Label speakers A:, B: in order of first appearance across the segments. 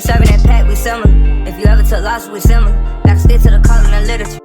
A: serving that pack, we similar. If you ever took losses, we similar. Gotta stick to the calling and literature.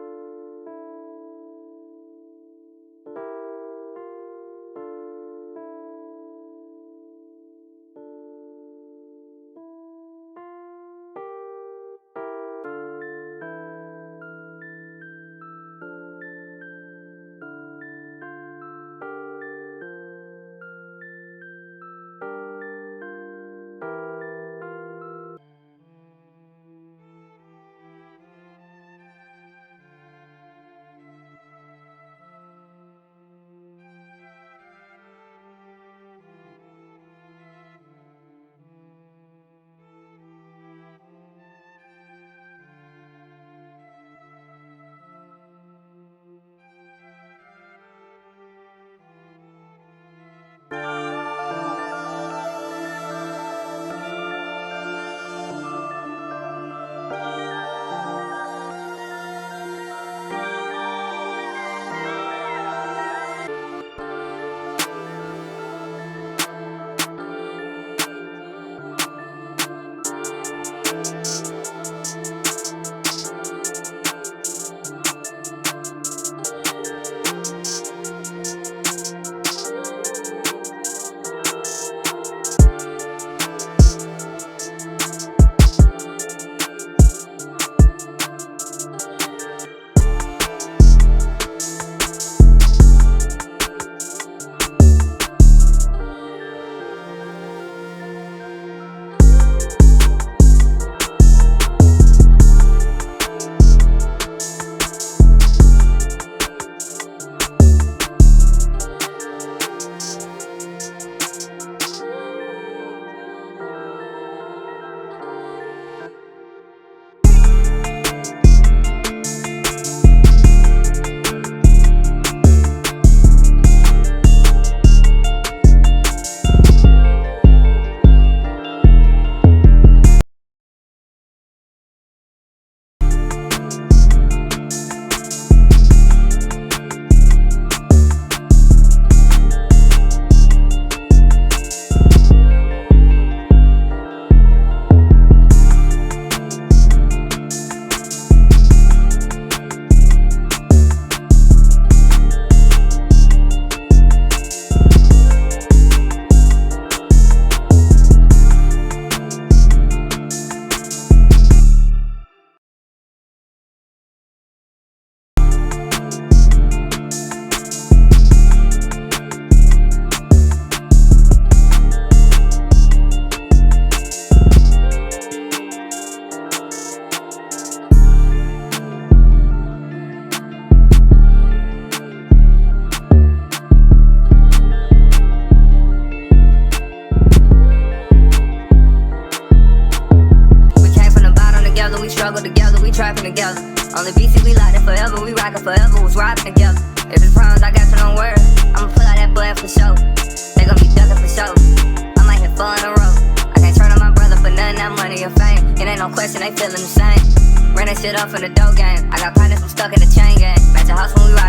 A: We struggle together, we trapping together. On the BC, we locked it forever, we rockin' forever, was robbing together. If it's problems, I got you, don't worry. I'ma pull out that button for sure. They gon' be ducking for sure. I might hit 4 in a row. I can't turn on my brother for nothing, that money or fame. It ain't no question, they feelin' the same. Ran that shit off in the dough game. I got partners, I'm stuck in the chain gang. Match a house when we ride.